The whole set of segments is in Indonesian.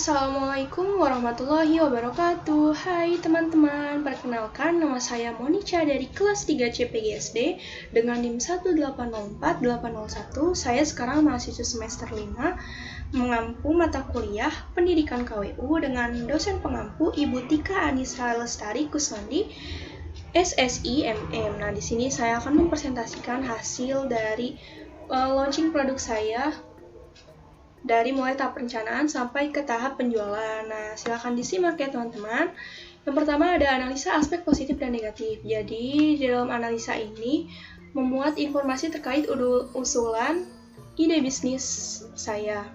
Assalamualaikum warahmatullahi wabarakatuh. Hai teman-teman, perkenalkan nama saya Monica dari kelas 3 CPGSD dengan NIM 1804801. Saya sekarang mahasiswa semester 5 mengampu mata kuliah Pendidikan KWU dengan dosen pengampu Ibu Tika Anissa Lestari Kusnandi, SSI MM. Nah, di sini saya akan mempresentasikan hasil dari launching produk saya dari mulai tahap perencanaan sampai ke tahap penjualan. Nah, silakan disimak ya teman-teman. Yang pertama ada analisa aspek positif dan negatif. Jadi, di dalam analisa ini memuat informasi terkait usulan ide bisnis saya.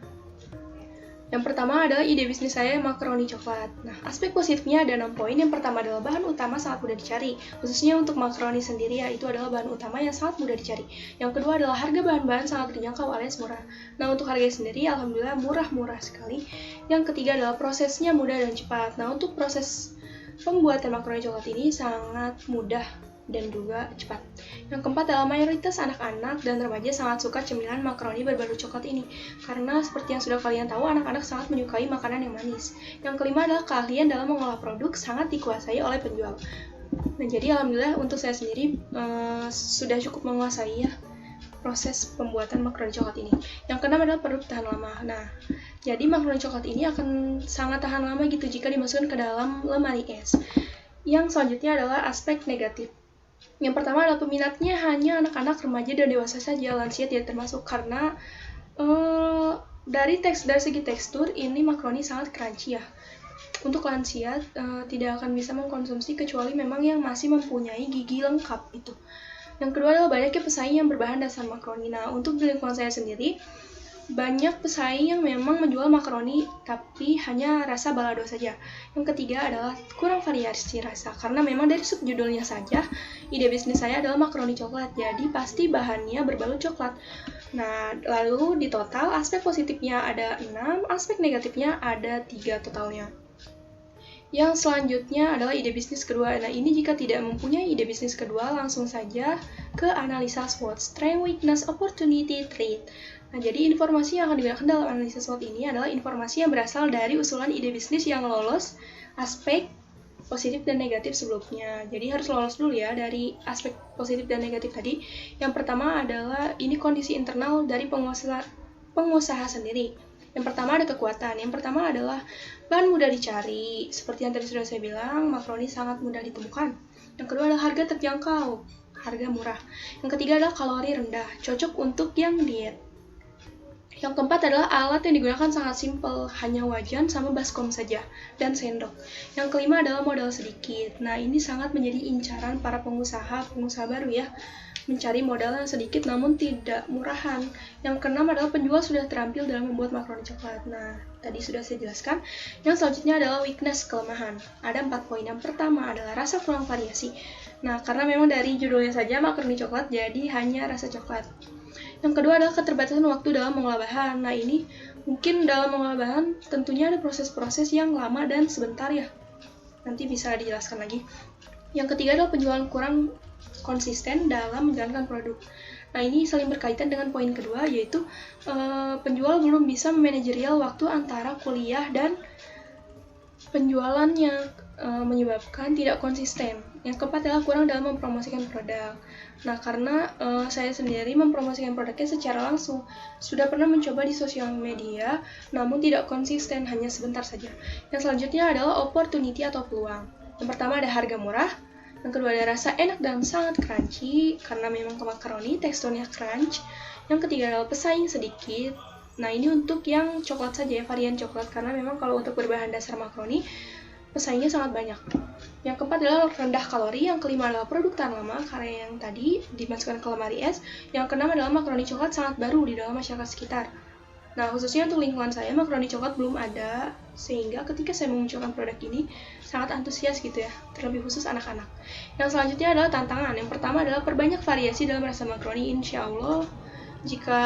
Yang pertama adalah ide bisnis saya makaroni coklat. Nah, aspek positifnya ada 6 poin. Yang pertama adalah bahan utama sangat mudah dicari. Khususnya untuk makaroni sendiri, itu adalah bahan utama yang sangat mudah dicari. Yang kedua adalah harga bahan-bahan sangat terjangkau alias murah. Nah, untuk harganya sendiri, alhamdulillah murah-murah sekali. Yang ketiga adalah prosesnya mudah dan cepat. Nah, untuk proses pembuatan makaroni coklat ini sangat mudah dan juga cepat. Yang keempat adalah mayoritas anak-anak dan remaja sangat suka cemilan makaroni berbalut coklat ini, karena seperti yang sudah kalian tahu, anak-anak sangat menyukai makanan yang manis. Yang kelima adalah keahlian dalam mengolah produk sangat dikuasai oleh penjual. Nah, jadi alhamdulillah untuk saya sendiri sudah cukup menguasai ya proses pembuatan makaroni coklat ini. Yang keenam adalah produk tahan lama. Nah, jadi makaroni coklat ini akan sangat tahan lama gitu jika dimasukkan ke dalam lemari es. Yang selanjutnya adalah aspek negatif. Yang pertama adalah peminatnya hanya anak-anak, remaja, dan dewasa saja, lansia tidak termasuk, karena dari segi tekstur ini makaroni sangat crunchy ya. Untuk lansia tidak akan bisa mengkonsumsi kecuali memang yang masih mempunyai gigi lengkap itu. Yang kedua adalah banyaknya pesaing yang berbahan dasar makaroni. Nah, untuk di lingkungan saya sendiri banyak pesaing yang memang menjual makaroni tapi hanya rasa balado saja. Yang ketiga adalah kurang variasi rasa, karena memang dari subjudulnya saja ide bisnis saya adalah makaroni coklat, jadi pasti bahannya berbalut coklat. Nah, lalu di total aspek positifnya ada 6, aspek negatifnya ada 3 totalnya. Yang selanjutnya adalah ide bisnis kedua. Nah, ini jika tidak mempunyai ide bisnis kedua, langsung saja ke analisa SWOT, Strength, Weakness, Opportunity, Threat. Nah, jadi informasi yang akan digunakan dalam analisa SWOT ini adalah informasi yang berasal dari usulan ide bisnis yang lolos aspek positif dan negatif sebelumnya. Jadi harus lolos dulu ya dari aspek positif dan negatif tadi. Yang pertama adalah ini kondisi internal dari pengusaha sendiri. Yang pertama ada kekuatan. Yang pertama adalah bahan mudah dicari. Seperti yang tadi sudah saya bilang, makaroni sangat mudah ditemukan. Yang kedua adalah harga terjangkau, harga murah. Yang ketiga adalah kalori rendah, cocok untuk yang diet. Yang keempat adalah alat yang digunakan sangat simpel, hanya wajan sama baskom saja, dan sendok. Yang kelima adalah modal sedikit. Nah, ini sangat menjadi incaran para pengusaha baru ya, mencari modal yang sedikit namun tidak murahan. Yang keenam adalah penjual sudah terampil dalam membuat makaroni coklat. Nah, tadi sudah saya jelaskan. Yang selanjutnya adalah weakness, kelemahan. Ada 4 poin. Yang pertama adalah rasa kurang variasi. Nah, karena memang dari judulnya saja makaroni coklat, jadi hanya rasa coklat. Yang kedua adalah keterbatasan waktu dalam mengolah bahan. Nah, ini mungkin dalam mengolah bahan tentunya ada proses-proses yang lama dan sebentar ya. Nanti bisa dijelaskan lagi. Yang ketiga adalah penjualan kurang konsisten dalam menjalankan produk. Nah, ini saling berkaitan dengan poin kedua, yaitu penjual belum bisa memanajerial waktu antara kuliah dan penjualannya, menyebabkan tidak konsisten. Yang keempat adalah kurang dalam mempromosikan produk. Nah, karena saya sendiri mempromosikan produknya secara langsung, sudah pernah mencoba di sosial media, namun tidak konsisten, hanya sebentar saja. Yang selanjutnya adalah opportunity atau peluang. Yang pertama ada harga murah, yang kedua ada rasa enak dan sangat crunchy, karena memang makaroni teksturnya crunch. Yang ketiga adalah pesaing sedikit. Nah, ini untuk yang coklat saja ya, varian coklat, karena memang kalau untuk berbahan dasar makaroni, pesaingnya sangat banyak. Yang keempat adalah rendah kalori. Yang kelima adalah produk tahan lama, karena yang tadi dimasukkan ke lemari es. Yang keenam adalah makaroni coklat sangat baru di dalam masyarakat sekitar. Nah, khususnya untuk lingkungan saya, makaroni coklat belum ada, sehingga ketika saya memunculkan produk ini, sangat antusias gitu ya, terlebih khusus anak-anak. Yang selanjutnya adalah tantangan. Yang pertama adalah perbanyak variasi dalam rasa makaroni. Insya Allah, jika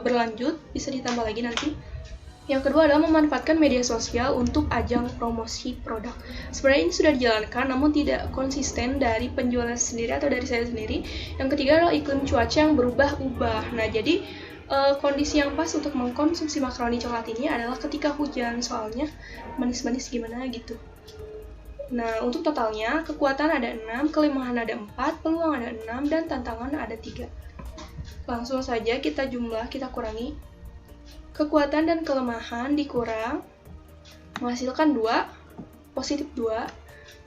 berlanjut, bisa ditambah lagi nanti. Yang kedua adalah memanfaatkan media sosial untuk ajang promosi produk. Sebenarnya ini sudah dijalankan, namun tidak konsisten dari penjualan sendiri atau dari saya sendiri. Yang ketiga adalah iklim cuaca yang berubah-ubah. Nah, jadi Kondisi yang pas untuk mengkonsumsi makaroni coklat ini adalah ketika hujan, soalnya manis-manis gimana gitu. Nah, untuk totalnya, kekuatan ada 6, kelemahan ada 4, peluang ada 6, dan tantangan ada 3. Langsung saja kita kurangi. Kekuatan dan kelemahan dikurang, menghasilkan 2, positif 2.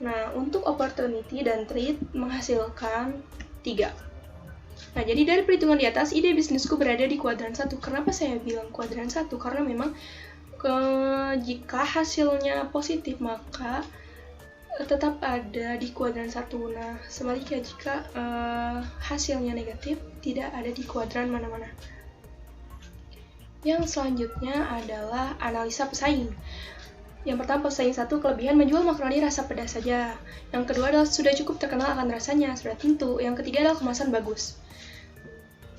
Nah, untuk opportunity dan threat menghasilkan 3. Nah, jadi dari perhitungan di atas, ide bisnisku berada di kuadran 1. Kenapa saya bilang kuadran 1? Karena memang jika hasilnya positif, maka tetap ada di kuadran 1. Nah, sebaliknya jika hasilnya negatif, tidak ada di kuadran mana-mana. Yang selanjutnya adalah analisa pesaing. Yang pertama, pesaing 1, kelebihan menjual makaroni rasa pedas saja. Yang kedua adalah sudah cukup terkenal akan rasanya, sudah tentu. Yang ketiga adalah kemasan bagus.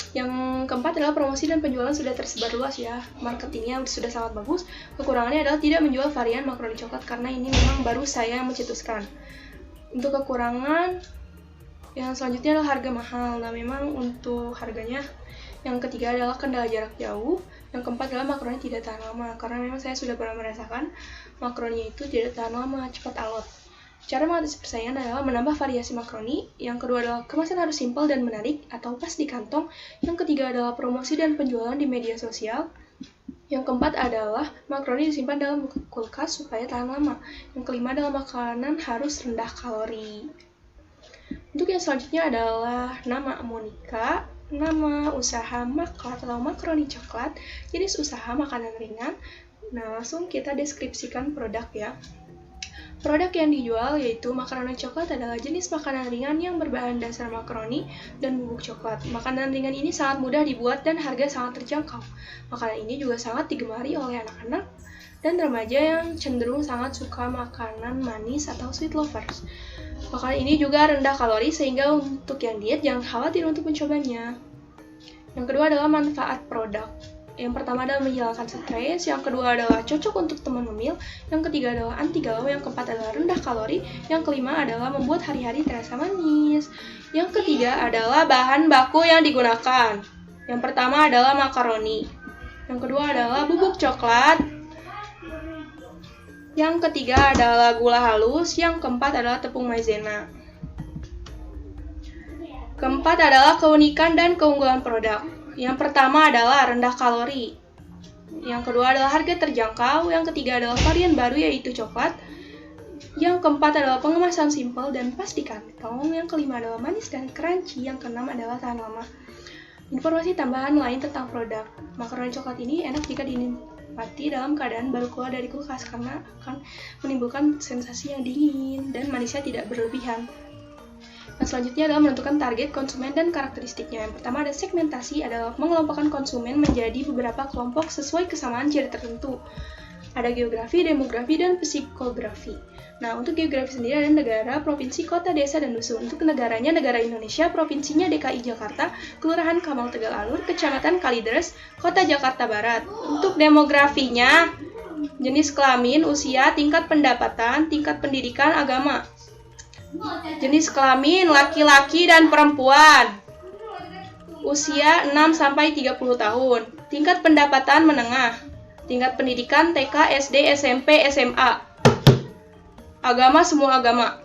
Yang keempat adalah promosi dan penjualan sudah tersebar luas ya, marketingnya sudah sangat bagus. Kekurangannya adalah tidak menjual varian makaroni coklat karena ini memang baru saya mencetuskan. Untuk kekurangan yang selanjutnya adalah harga mahal. Nah, memang untuk harganya. Yang ketiga adalah kendala jarak jauh. Yang keempat adalah makaroni tidak tahan lama karena memang saya sudah pernah merasakan makaroni itu tidak tahan lama, cepat alot. Cara mengatasi persaingan adalah menambah variasi makaroni. Yang kedua adalah kemasan harus simpel dan menarik atau pas di kantong. Yang ketiga adalah promosi dan penjualan di media sosial. Yang keempat adalah makaroni disimpan dalam kulkas supaya tahan lama. Yang kelima adalah makanan harus rendah kalori. Untuk yang selanjutnya adalah nama Monica, nama usaha maklat atau makaroni coklat, jenis usaha makanan ringan. Nah, langsung kita deskripsikan produk ya. Produk yang dijual yaitu makaroni coklat adalah jenis makanan ringan yang berbahan dasar makaroni dan bubuk coklat. Makanan ringan ini sangat mudah dibuat dan harga sangat terjangkau. Makanan ini juga sangat digemari oleh anak-anak dan remaja yang cenderung sangat suka makanan manis atau sweet lovers. Makanan ini juga rendah kalori sehingga untuk yang diet jangan khawatir untuk mencobanya. Yang kedua adalah manfaat produk. Yang pertama adalah menghilangkan stres, yang kedua adalah cocok untuk teman ngemil, yang ketiga adalah anti galau, yang keempat adalah rendah kalori, yang kelima adalah membuat hari-hari terasa manis. Yang ketiga adalah bahan baku yang digunakan. Yang pertama adalah makaroni, yang kedua adalah bubuk coklat, yang ketiga adalah gula halus, yang keempat adalah tepung maizena. Keempat adalah keunikan dan keunggulan produk. Yang pertama adalah rendah kalori. Yang kedua adalah harga terjangkau. Yang ketiga adalah varian baru yaitu coklat. Yang keempat adalah pengemasan simpel dan pas di kantong. Yang kelima adalah manis dan crunchy. Yang keenam adalah tahan lama. Informasi tambahan lain tentang produk. Makaroni coklat ini enak jika dinikmati dalam keadaan baru keluar dari kulkas karena akan menimbulkan sensasi yang dingin dan manisnya tidak berlebihan. Nah, selanjutnya adalah menentukan target konsumen dan karakteristiknya. Yang pertama ada segmentasi, adalah mengelompokkan konsumen menjadi beberapa kelompok sesuai kesamaan ciri tertentu. Ada geografi, demografi, dan psikografi. Nah, untuk geografi sendiri ada negara, provinsi, kota, desa, dan dusun. Untuk negaranya, negara Indonesia, provinsinya DKI Jakarta, Kelurahan Kamal Tegal Alur, Kecamatan Kalideres, Kota Jakarta Barat. Untuk demografinya, jenis kelamin, usia, tingkat pendapatan, tingkat pendidikan, agama. Jenis kelamin laki-laki dan perempuan. Usia 6-30 tahun. Tingkat pendapatan menengah. Tingkat pendidikan TK, SD, SMP, SMA. Agama semua agama.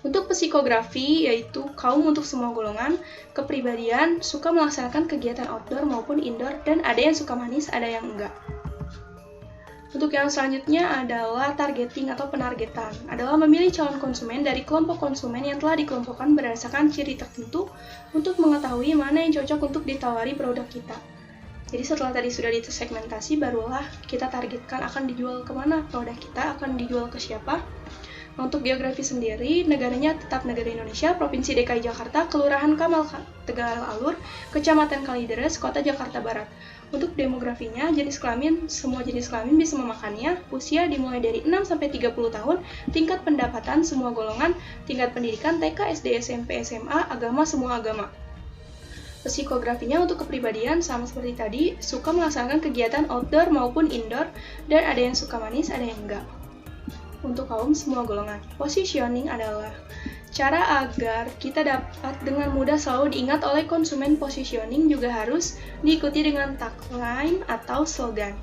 Untuk psikografi yaitu kaum untuk semua golongan. Kepribadian suka melaksanakan kegiatan outdoor maupun indoor dan ada yang suka manis, ada yang enggak. Untuk yang selanjutnya adalah targeting atau penargetan. Adalah memilih calon konsumen dari kelompok konsumen yang telah dikelompokkan berdasarkan ciri tertentu untuk mengetahui mana yang cocok untuk ditawari produk kita. Jadi setelah tadi sudah disegmentasi, barulah kita targetkan akan dijual kemana produk kita, akan dijual ke siapa. Untuk geografi sendiri, negaranya tetap negara Indonesia, Provinsi DKI Jakarta, Kelurahan Kamal Tegal Alur, Kecamatan Kalideres, Kota Jakarta Barat. Untuk demografinya, jenis kelamin, semua jenis kelamin bisa memakannya, usia dimulai dari 6-30 tahun, tingkat pendapatan semua golongan, tingkat pendidikan TK, SD, SMP, SMA, agama semua agama. Psikografinya untuk kepribadian sama seperti tadi, suka melaksanakan kegiatan outdoor maupun indoor, dan ada yang suka manis, ada yang enggak. Untuk kaum semua golongan. Positioning adalah Cara agar kita dapat dengan mudah selalu diingat oleh konsumen, positioning juga harus diikuti dengan tagline atau slogan.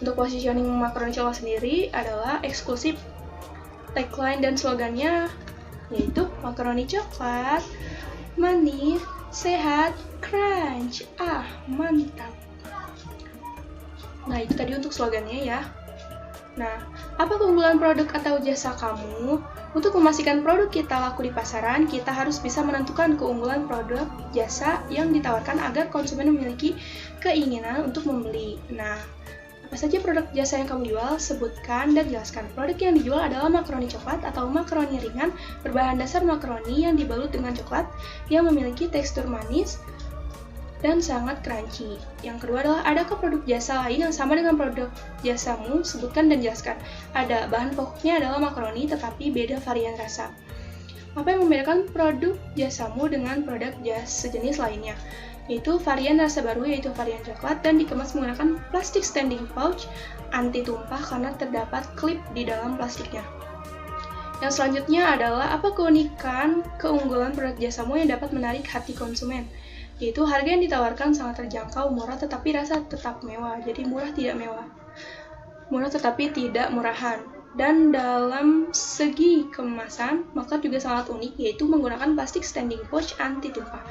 Untuk positioning makaroni coklat sendiri adalah eksklusif. Tagline dan slogannya yaitu makaroni coklat, manis, sehat, crunch. Mantap. Nah, itu tadi untuk slogannya ya. Nah, apa keunggulan produk atau jasa kamu? Untuk memastikan produk kita laku di pasaran, kita harus bisa menentukan keunggulan produk jasa yang ditawarkan agar konsumen memiliki keinginan untuk membeli. Nah, apa saja produk jasa yang kamu jual? Sebutkan dan jelaskan. Produk yang dijual adalah makaroni coklat atau makaroni ringan berbahan dasar makaroni yang dibalut dengan coklat yang memiliki tekstur manis dan sangat crunchy. Yang kedua adalah, adakah produk jasa lain yang sama dengan produk jasamu? Sebutkan dan jelaskan. Ada, bahan pokoknya adalah makaroni tetapi beda varian rasa. Apa yang membedakan produk jasamu dengan produk jas sejenis lainnya? Yaitu varian rasa baru, yaitu varian coklat, dan dikemas menggunakan plastik standing pouch anti tumpah karena terdapat klip di dalam plastiknya. Yang selanjutnya adalah, apa keunggulan produk jasamu yang dapat menarik hati konsumen? Yaitu harga yang ditawarkan sangat terjangkau, murah tetapi rasa tetap mewah. Jadi murah tidak mewah, murah tetapi tidak murahan. Dan dalam segi kemasan, maka juga sangat unik, yaitu menggunakan plastik standing pouch anti tumpah.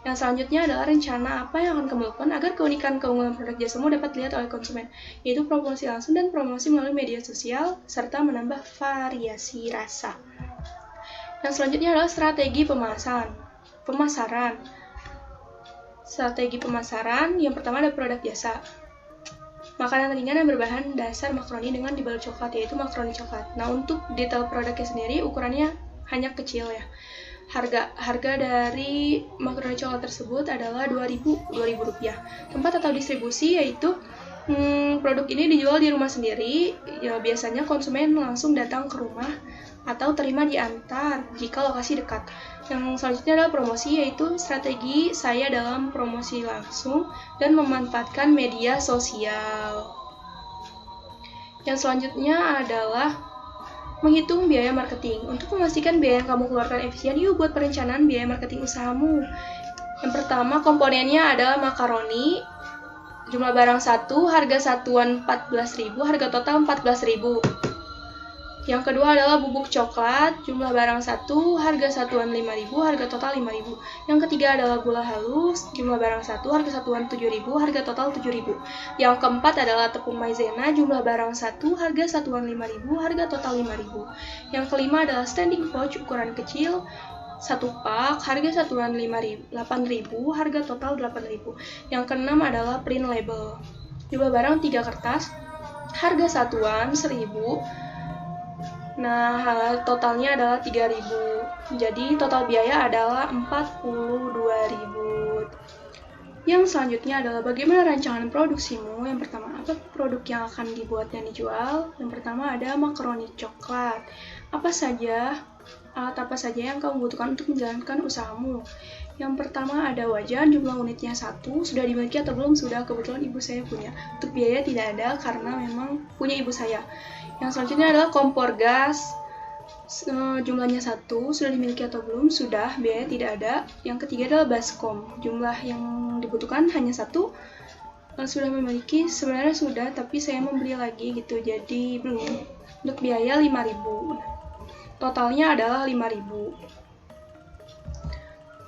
Yang selanjutnya adalah rencana apa yang akan kamu lakukan agar keunggulan produk jasamu dapat dilihat oleh konsumen, yaitu promosi langsung dan promosi melalui media sosial, serta menambah variasi rasa. Yang selanjutnya adalah strategi pemasaran. Strategi pemasaran, yang pertama ada produk jasa. Makanan ringan yang berbahan dasar makaroni dengan dibalut coklat, yaitu makaroni coklat. Nah, untuk detail produknya sendiri, ukurannya hanya kecil ya. Harga dari makaroni coklat tersebut adalah Rp2.000. Tempat atau distribusi, yaitu produk ini dijual di rumah sendiri. Ya, biasanya konsumen langsung datang ke rumah atau terima diantar jika lokasi dekat. Yang selanjutnya adalah promosi, yaitu strategi saya dalam promosi langsung dan memanfaatkan media sosial. Yang selanjutnya adalah menghitung biaya marketing. Untuk memastikan biaya yang kamu keluarkan efisien, yuk buat perencanaan biaya marketing usahamu. Yang pertama, komponennya adalah makaroni, jumlah barang 1, harga satuan 14.000, harga total 14.000. Yang kedua adalah bubuk coklat, jumlah barang 1, harga satuan 5.000, harga total 5.000. Yang ketiga adalah gula halus, jumlah barang 1, harga satuan 7.000, harga total 7.000. Yang keempat adalah tepung maizena, jumlah barang 1, harga satuan 5.000, harga total 5.000. Yang kelima adalah standing pouch ukuran kecil, 1 pak, harga satuan 8.000, harga total 8.000. Yang keenam adalah print label, jumlah barang 3 kertas, harga satuan 1.000. Nah, totalnya adalah 3.000. Jadi, total biaya adalah 42.000. Yang selanjutnya adalah bagaimana rancangan produksimu. Yang pertama, apa produk yang akan dibuat dan dijual? Yang pertama ada makaroni coklat. Alat apa saja yang kamu butuhkan untuk menjalankan usahamu? Yang pertama ada wajan, jumlah unitnya 1, sudah dimiliki atau belum? Sudah, kebetulan ibu saya punya. Untuk biaya tidak ada karena memang punya ibu saya. Yang selanjutnya adalah kompor gas, jumlahnya 1, sudah dimiliki atau belum? Sudah, biaya tidak ada. Yang ketiga adalah baskom, jumlah yang dibutuhkan hanya 1, sudah memiliki, sebenarnya sudah, tapi saya membeli lagi gitu, jadi belum. Untuk biaya 5.000, totalnya adalah 5.000.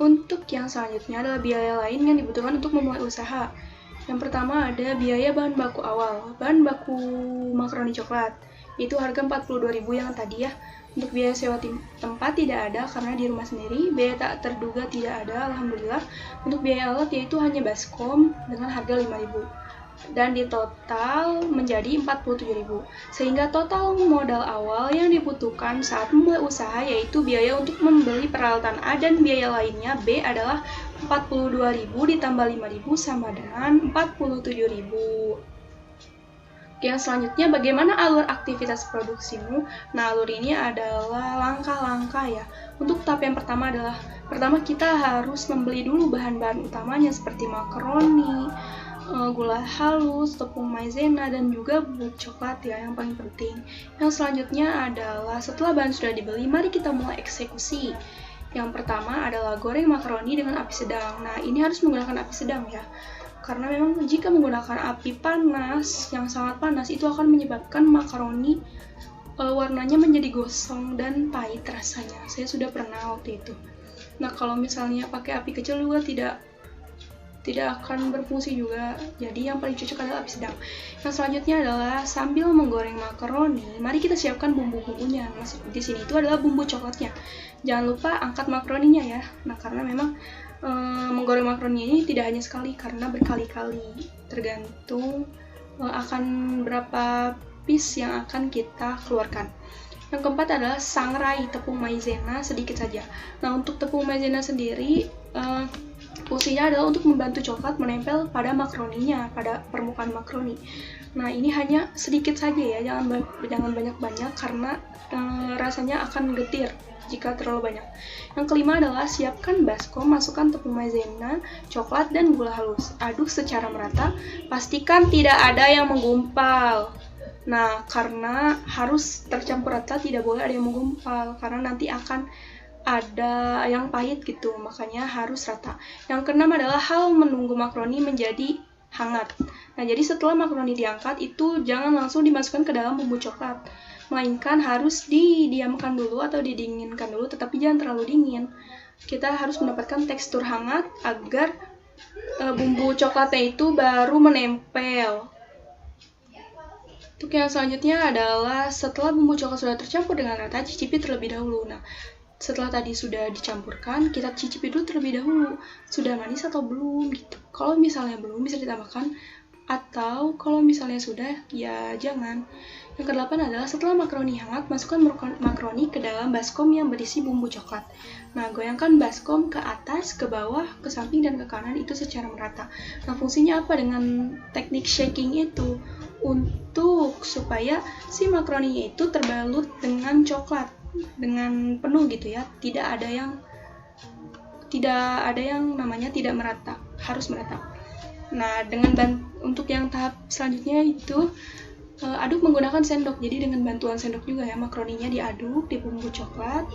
Untuk yang selanjutnya adalah biaya lain yang dibutuhkan untuk memulai usaha. Yang pertama ada biaya bahan baku awal, bahan baku makaroni coklat. Itu harga 42.000 yang tadi ya. Untuk biaya sewa tempat tidak ada karena di rumah sendiri. Biaya tak terduga tidak ada, alhamdulillah. Untuk biaya alat yaitu hanya baskom dengan harga 5.000. Dan di total menjadi 47.000. Sehingga total modal awal yang dibutuhkan saat memulai usaha yaitu biaya untuk membeli peralatan A dan biaya lainnya B adalah 42.000 ditambah 5.000 sama dengan 47.000. Yang selanjutnya, bagaimana alur aktivitas produksimu? Nah, alur ini adalah langkah-langkah ya. Untuk tahap yang pertama adalah, kita harus membeli dulu bahan-bahan utamanya seperti makaroni, gula halus, tepung maizena, dan juga bubuk coklat ya, yang paling penting. Yang selanjutnya adalah, setelah bahan sudah dibeli, mari kita mulai eksekusi. Yang pertama adalah goreng makaroni dengan api sedang. Nah, ini harus menggunakan api sedang ya. Karena memang jika menggunakan api panas, yang sangat panas, itu akan menyebabkan makaroni warnanya menjadi gosong dan pahit rasanya. Saya sudah pernah waktu itu. Nah, kalau misalnya pakai api kecil juga tidak akan berfungsi juga. Jadi yang paling cocok adalah api sedang. Yang selanjutnya adalah sambil menggoreng makaroni, mari kita siapkan bumbu-bumbunya. Nah, di sini itu adalah bumbu coklatnya. Jangan lupa angkat makaroninya ya. Nah, karena memang menggoreng makaroni ini tidak hanya sekali, karena berkali-kali. Tergantung akan berapa piece yang akan kita keluarkan. Yang keempat adalah sangrai tepung maizena sedikit saja. Nah, untuk tepung maizena sendiri fungsinya adalah untuk membantu coklat menempel pada makaroninya, pada permukaan makaroni. Nah, ini hanya sedikit saja ya, jangan banyak-banyak karena rasanya akan getir jika terlalu banyak. Yang kelima adalah siapkan baskom, masukkan tepung maizena, coklat, dan gula halus. Aduk secara merata, pastikan tidak ada yang menggumpal. Nah, karena harus tercampur rata, tidak boleh ada yang menggumpal, karena nanti akan ada yang pahit gitu, makanya harus rata. Yang keenam adalah hal menunggu makaroni menjadi hangat. Nah, jadi setelah makaroni diangkat, itu jangan langsung dimasukkan ke dalam bumbu coklat, melainkan harus didiamkan dulu atau didinginkan dulu, tetapi jangan terlalu dingin. Kita harus mendapatkan tekstur hangat agar bumbu coklatnya itu baru menempel. Untuk yang selanjutnya adalah setelah bumbu coklat sudah tercampur dengan rata, cicipi terlebih dahulu. Nah, setelah tadi sudah dicampurkan, kita cicipi dulu terlebih dahulu. Sudah manis atau belum gitu. Kalau misalnya belum, bisa ditambahkan. Atau kalau misalnya sudah, ya jangan. Yang kedelapan adalah setelah makaroni hangat, masukkan makaroni ke dalam baskom yang berisi bumbu coklat. Nah, goyangkan baskom ke atas, ke bawah, ke samping, dan ke kanan itu secara merata. Nah, fungsinya apa dengan teknik shaking itu? Untuk supaya si makaroninya itu terbalut dengan coklat dengan penuh gitu ya, tidak ada yang namanya tidak merata, harus merata. Nah, untuk yang tahap selanjutnya itu aduk menggunakan sendok. Jadi dengan bantuan sendok juga ya, makaroninya diaduk di bumbu coklat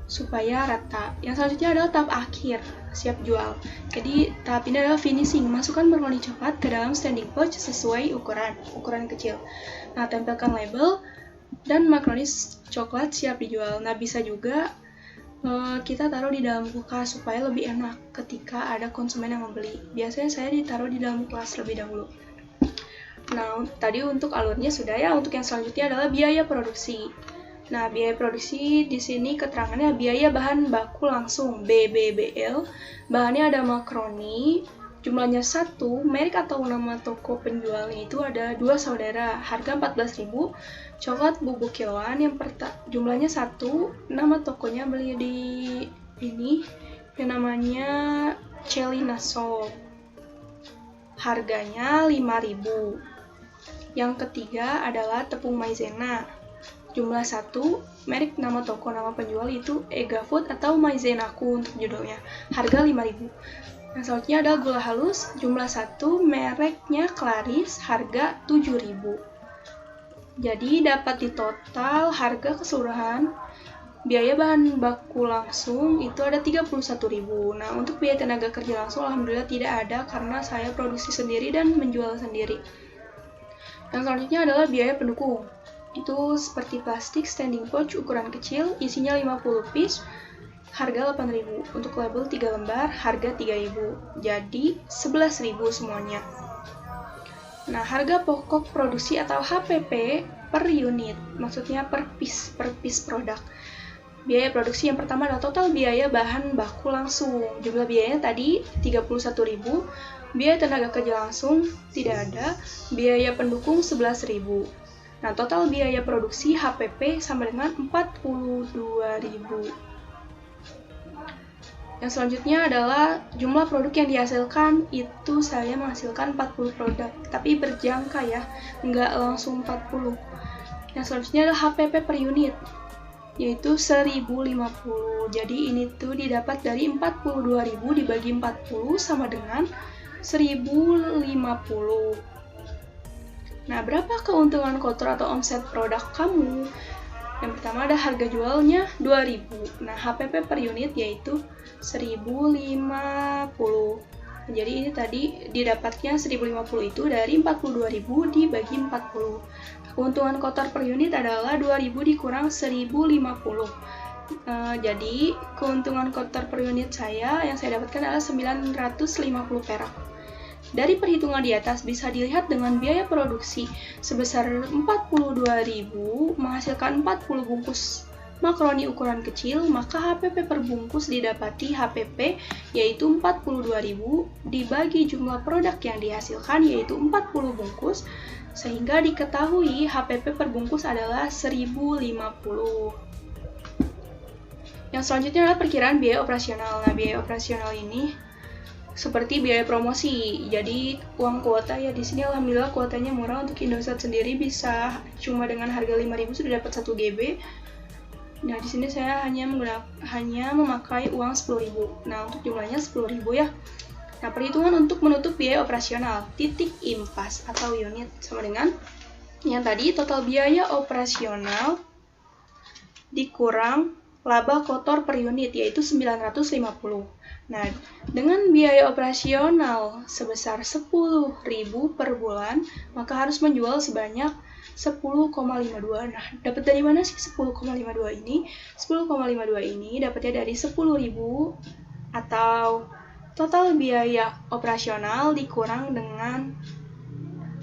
supaya rata. Yang selanjutnya adalah tahap akhir, siap jual. Jadi tahap ini adalah finishing. Masukkan makaroni coklat ke dalam standing pouch sesuai ukuran kecil. Nah, tempelkan label dan makaroni coklat siap dijual. Nah, bisa juga kita taruh di dalam kulkas supaya lebih enak ketika ada konsumen yang membeli. Biasanya saya ditaruh di dalam kulkas lebih dahulu. Nah, tadi untuk alurnya sudah ya. Untuk yang selanjutnya adalah biaya produksi. Nah, biaya produksi di sini keterangannya biaya bahan baku langsung BBBL. Bahannya ada makaroni, jumlahnya 1, merek atau nama toko penjualnya itu ada 2 saudara, harga 14.000. Coklat bubuk kiloan yang jumlahnya 1, nama tokonya beli di ini yang namanya Celina Shop. Harganya 5.000. Yang ketiga adalah tepung maizena. Jumlah 1, merek nama toko nama penjual itu Ega Food atau Maizenaku untuk judulnya. Harga 5.000. Yang selanjutnya adalah gula halus, jumlah 1, mereknya Claris, harga 7.000. Jadi dapat di total harga keseluruhan biaya bahan baku langsung itu ada 31.000. Nah, untuk biaya tenaga kerja langsung alhamdulillah tidak ada karena saya produksi sendiri dan menjual sendiri. Yang selanjutnya adalah biaya pendukung. Itu seperti plastik standing pouch ukuran kecil, isinya 50 piece, harga 8.000. Untuk label 3 lembar, harga 3.000. Jadi 11.000 semuanya. Nah, harga pokok produksi atau HPP per unit, maksudnya per piece produk. Biaya produksi yang pertama adalah total biaya bahan baku langsung. Jumlah biayanya tadi 31.000. Biaya tenaga kerja langsung tidak ada. Biaya pendukung 11.000. Nah, total biaya produksi HPP sama dengan 42.000. Yang selanjutnya adalah jumlah produk yang dihasilkan. Itu saya menghasilkan 40 produk, tapi berjangka ya, nggak langsung 40. Yang selanjutnya adalah HPP per unit, yaitu 1.050. Jadi ini tuh didapat dari 42.000 dibagi 40 sama dengan 1.050. Nah, berapa keuntungan kotor atau omset produk kamu? Yang pertama ada harga jualnya 2.000. Nah, HPP per unit yaitu 1.050. Jadi ini tadi didapatnya 1.050 itu dari 42.000 dibagi 40. Keuntungan kotor per unit adalah 2.000 dikurang 1.050. Jadi keuntungan kotor per unit yang saya dapatkan adalah 950 perak. Dari perhitungan di atas bisa dilihat dengan biaya produksi sebesar 42.000 menghasilkan 40 bungkus makaroni ukuran kecil, maka HPP per bungkus didapati HPP yaitu 42.000 dibagi jumlah produk yang dihasilkan yaitu 40 bungkus, sehingga diketahui HPP per bungkus adalah 1.050. Yang selanjutnya adalah perkiraan biaya operasional. Nah, biaya operasional ini seperti biaya promosi. Jadi uang kuota ya di sini alhamdulillah kuotanya murah. Untuk Indosat sendiri bisa cuma dengan harga 5.000 sudah dapat 1 GB. Nah, di sini saya hanya memakai uang 10.000. Nah, untuk jumlahnya 10.000 ya. Nah, perhitungan untuk menutup biaya operasional titik impas atau unit sama dengan yang tadi, total biaya operasional dikurang laba kotor per unit yaitu 950. Nah, dengan biaya operasional sebesar 10.000 per bulan, maka harus menjual sebanyak 10,52. Nah, dapat dari mana sih 10,52 ini? 10,52 ini dapatnya dari 10.000 atau total biaya operasional dikurang dengan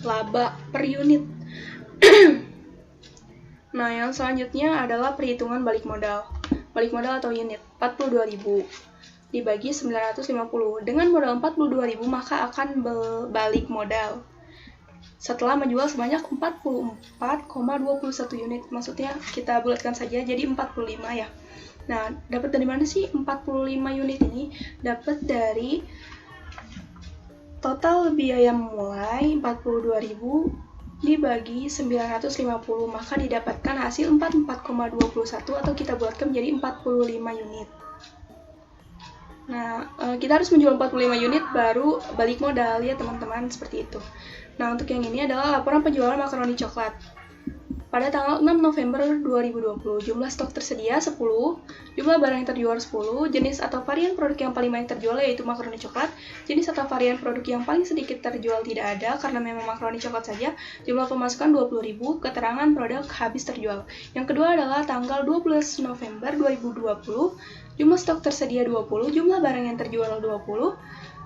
laba per unit. Nah, yang selanjutnya adalah perhitungan balik modal. Balik modal atau unit 42.000 dibagi 950. Dengan modal 42.000 maka akan balik modal setelah menjual sebanyak 44,21 unit. Maksudnya kita bulatkan saja jadi 45 ya. Nah, dapat dari mana sih 45 unit ini? Dapat dari total biaya memulai 42.000 dibagi 950, maka didapatkan hasil 44,21 atau kita buatkan menjadi 45 unit. Nah, kita harus menjual 45 unit baru balik modal ya teman-teman, seperti itu. Nah, untuk yang ini adalah laporan penjualan makaroni coklat. Pada tanggal 6 November 2020, jumlah stok tersedia 10, jumlah barang yang terjual 10, jenis atau varian produk yang paling banyak terjual yaitu makaroni coklat, jenis atau varian produk yang paling sedikit terjual tidak ada karena memang makaroni coklat saja, jumlah pemasukan 20.000, keterangan produk habis terjual. Yang kedua adalah tanggal 12 November 2020, jumlah stok tersedia 20, jumlah barang yang terjual 20,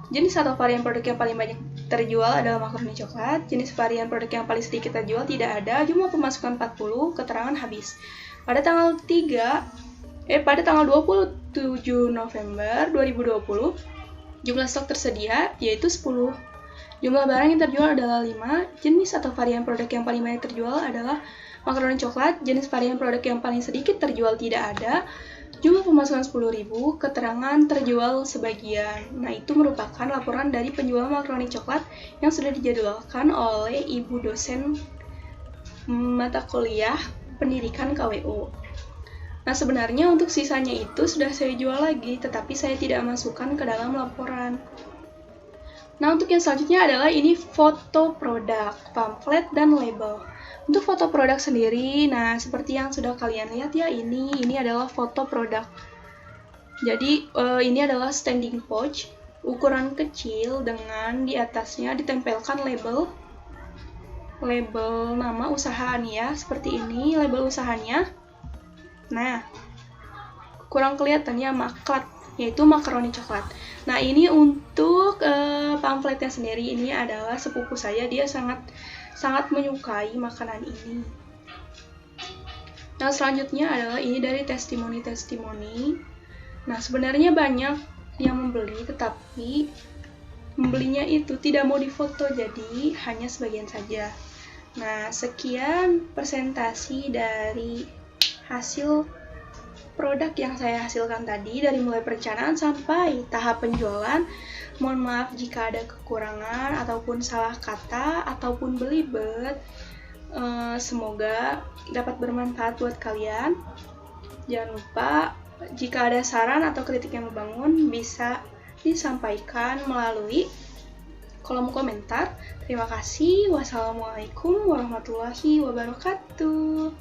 jenis atau varian produk yang paling banyak terjual adalah makaroni coklat, jenis varian produk yang paling sedikit terjual tidak ada, jumlah pemasukan 40, keterangan habis. Pada tanggal 27 November 2020, jumlah stok tersedia yaitu 10. Jumlah barang yang terjual adalah 5, jenis atau varian produk yang paling banyak terjual adalah makaroni coklat, jenis varian produk yang paling sedikit terjual tidak ada, jumlah pemasukan 10.000, keterangan terjual sebagian. Nah, itu merupakan laporan dari penjual makaroni coklat yang sudah dijadwalkan oleh ibu dosen mata kuliah pendidikan KWU. Nah, sebenarnya untuk sisanya itu sudah saya jual lagi, tetapi saya tidak masukkan ke dalam laporan. Nah, untuk yang selanjutnya adalah ini foto produk, pamflet, dan label. Untuk foto produk sendiri, nah seperti yang sudah kalian lihat ya, ini adalah foto produk. Jadi ini adalah standing pouch, ukuran kecil dengan di atasnya ditempelkan label nama usaha nih ya, seperti ini label usahanya. Nah, kurang kelihatan ya maklat, yaitu makaroni coklat. Nah, ini untuk pamfletnya sendiri, ini adalah sepupu saya, dia sangat menyukai makanan ini. Nah, selanjutnya adalah ini dari testimoni. Nah, sebenarnya banyak yang membeli, tetapi membelinya itu tidak mau difoto, jadi hanya sebagian saja. Nah, sekian presentasi dari hasil produk yang saya hasilkan tadi, dari mulai perencanaan sampai tahap penjualan. Mohon maaf jika ada kekurangan ataupun salah kata ataupun belibet. Semoga dapat bermanfaat buat kalian. Jangan lupa jika ada saran atau kritik yang membangun bisa disampaikan melalui kolom komentar. Terima kasih. Wassalamualaikum warahmatullahi wabarakatuh.